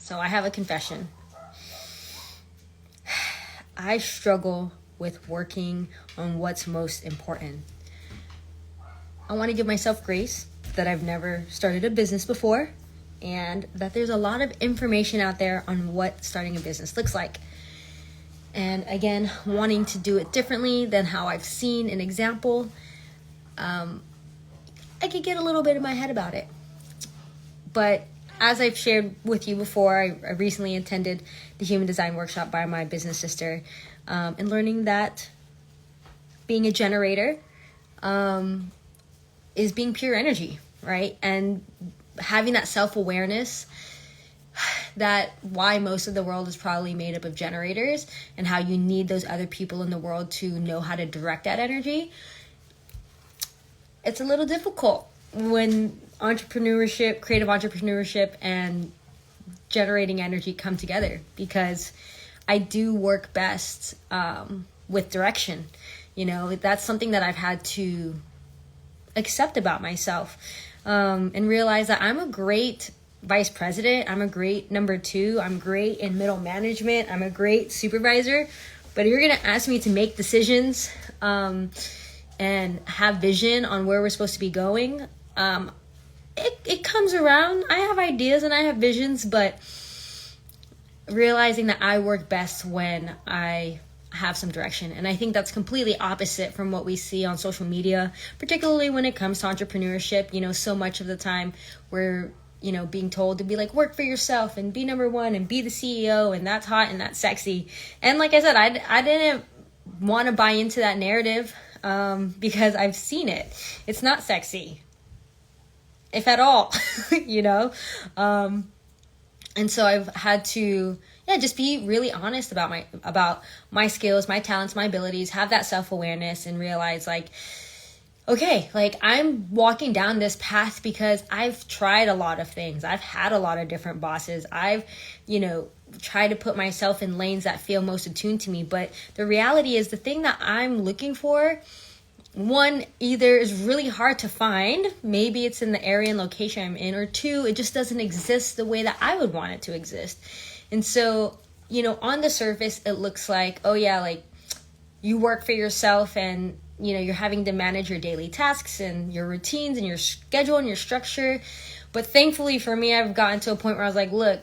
So I have a confession. I struggle with working on what's most important. I want to give myself grace that I've never started a business before, and that there's a lot of information out there on what starting a business looks like. And again, wanting to do it differently than how I've seen an example, I could get a little bit in my head about it. But as I've shared with you before, I recently attended the Human Design Workshop by my business sister, and learning that being a generator is being pure energy, right? And having that self-awareness that why most of the world is probably made up of generators, and how you need those other people in the world to know how to direct that energy. It's a little difficult when entrepreneurship, creative entrepreneurship, and generating energy come together, because I do work best with direction. You know, that's something that I've had to accept about myself, and realize that I'm a great vice president, I'm a great number 2, I'm great in middle management, I'm a great supervisor. But if you're going to ask me to make decisions and have vision on where we're supposed to be going, it comes around. I have ideas and I have visions, but realizing that I work best when I have some direction. And I think that's completely opposite from what we see on social media, particularly when it comes to entrepreneurship. You know, so much of the time we're, being told to be like, work for yourself and be number 1 and be the CEO, and that's hot and that's sexy. And like I said, I didn't want to buy into that narrative because I've seen it. It's not sexy, if at all, and so I've had to, just be really honest about my skills, my talents, my abilities, have that self-awareness, and realize like, okay, like I'm walking down this path because I've tried a lot of things. I've had a lot of different bosses. I've, tried to put myself in lanes that feel most attuned to me. But the reality is the thing that I'm looking for, one, either is really hard to find, maybe it's in the area and location I'm in, or 2, it just doesn't exist the way that I would want it to exist. And so, on the surface, it looks like, oh yeah, like you work for yourself and, you're having to manage your daily tasks and your routines and your schedule and your structure. But thankfully for me, I've gotten to a point where I was like, look,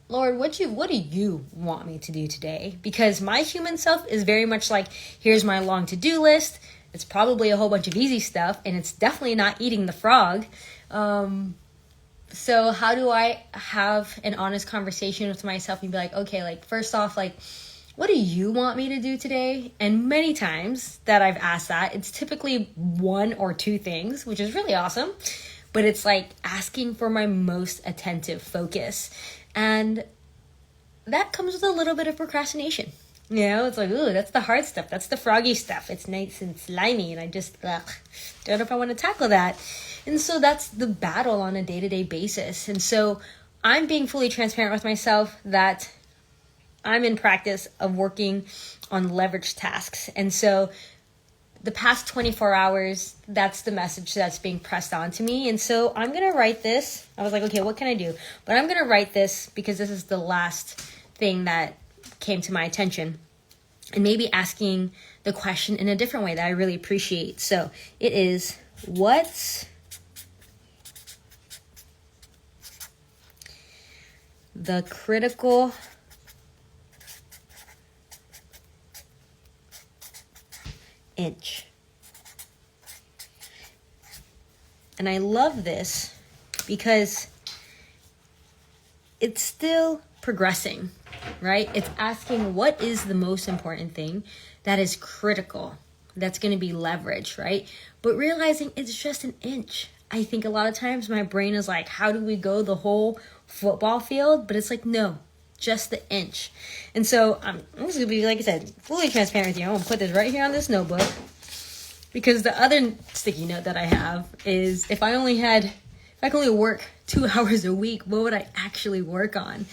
Lord, what do you want me to do today? Because my human self is very much like, here's my long to-do list. It's probably a whole bunch of easy stuff, and it's definitely not eating the frog. So how do I have an honest conversation with myself and be like, okay, like first off, like, what do you want me to do today? And many times that I've asked that, it's typically 1 or 2 things, which is really awesome. But it's like asking for my most attentive focus. And that comes with a little bit of procrastination. It's like, ooh, that's the hard stuff. That's the froggy stuff. It's nice and slimy. And I just don't know if I want to tackle that. And so that's the battle on a day-to-day basis. And so I'm being fully transparent with myself that I'm in practice of working on leverage tasks. And so the past 24 hours, that's the message that's being pressed onto me. And so I'm going to write this. I was like, okay, what can I do? But I'm going to write this because this is the last thing that came to my attention. And maybe asking the question in a different way that I really appreciate. So it is, what's the critical inch? And I love this because it's still progressing, right? It's asking what is the most important thing that is critical, that's going to be leverage, right? But realizing it's just an inch. I think a lot of times my brain is like, how do we go the whole football field? But it's like, no, just the inch. And so I'm just going to be, like I said, fully transparent with you. I'm going to put this right here on this notebook, because the other sticky note that I have is if I could only work 2 hours a week, what would I actually work on?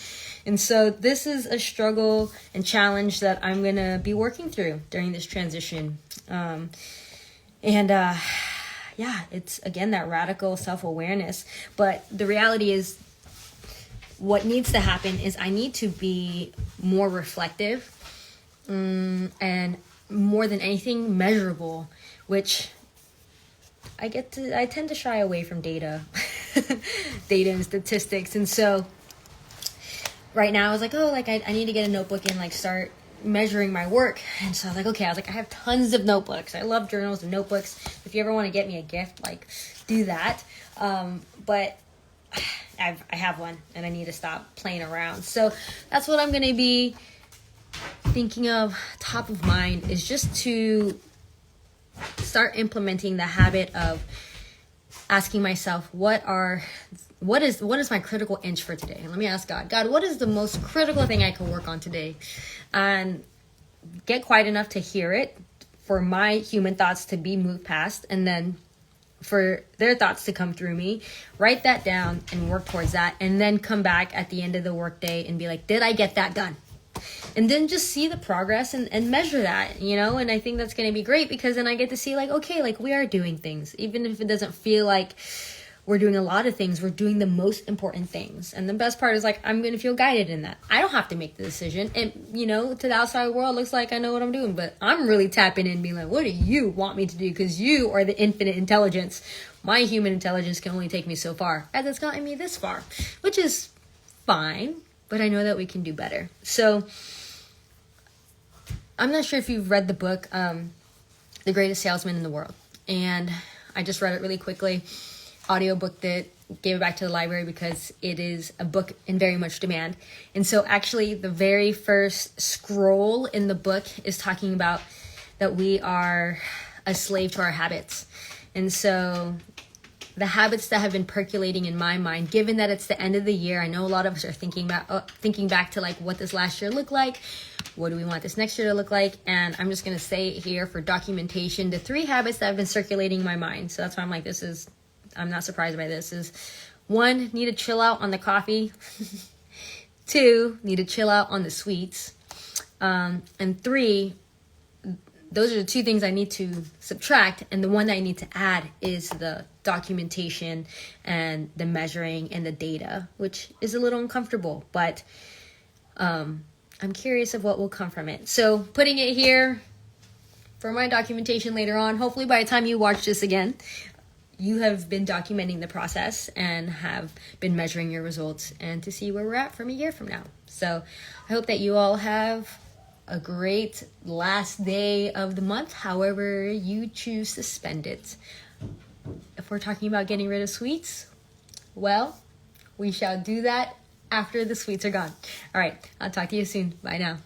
And so this is a struggle and challenge that I'm going to be working through during this transition. It's, again, that radical self-awareness. But the reality is what needs to happen is I need to be more reflective, and more than anything measurable, which I tend to shy away from data and statistics. And so right now I was like, oh, like I need to get a notebook and like start measuring my work. And so I was like, okay, I have tons of notebooks. I love journals and notebooks. If you ever want to get me a gift, like do that. But I have one and I need to stop playing around. So that's what I'm going to be thinking of top of mind, is just to start implementing the habit of asking myself, what is my critical inch for today? And let me ask God, what is the most critical thing I can work on today? And get quiet enough to hear it, for my human thoughts to be moved past, and then for their thoughts to come through me. Write that down and work towards that, and then come back at the end of the workday and be like, did I get that done? And then just see the progress and measure that, and I think that's going to be great, because then I get to see like, okay, like we are doing things, even if it doesn't feel like we're doing a lot of things, we're doing the most important things. And the best part is like, I'm going to feel guided in that. I don't have to make the decision. And, to the outside world, looks like I know what I'm doing, but I'm really tapping in and being like, what do you want me to do? Because you are the infinite intelligence. My human intelligence can only take me so far, as it's gotten me this far, which is fine, but I know that we can do better. So I'm not sure if you've read the book, The Greatest Salesman in the World. And I just read it really quickly. Audiobooked it, gave it back to the library because it is a book in very much demand. And so actually the very first scroll in the book is talking about that we are a slave to our habits. And so the habits that have been percolating in my mind, given that it's the end of the year, I know a lot of us are thinking back to like what this last year looked like. What do we want this next year to look like? And I'm just going to say here for documentation, the 3 habits that have been circulating in my mind. So that's why I'm like, I'm not surprised by this, is 1, need to chill out on the coffee. 2, need to chill out on the sweets. And 3, those are the 2 things I need to subtract. And the one that I need to add is the documentation and the measuring and the data, which is a little uncomfortable, but I'm curious of what will come from it. So putting it here for my documentation later on. Hopefully by the time you watch this again, you have been documenting the process and have been measuring your results, and to see where we're at from a year from now. So I hope that you all have a great last day of the month, however you choose to spend it. If we're talking about getting rid of sweets, well, we shall do that after the sweets are gone. All right, I'll talk to you soon. Bye now.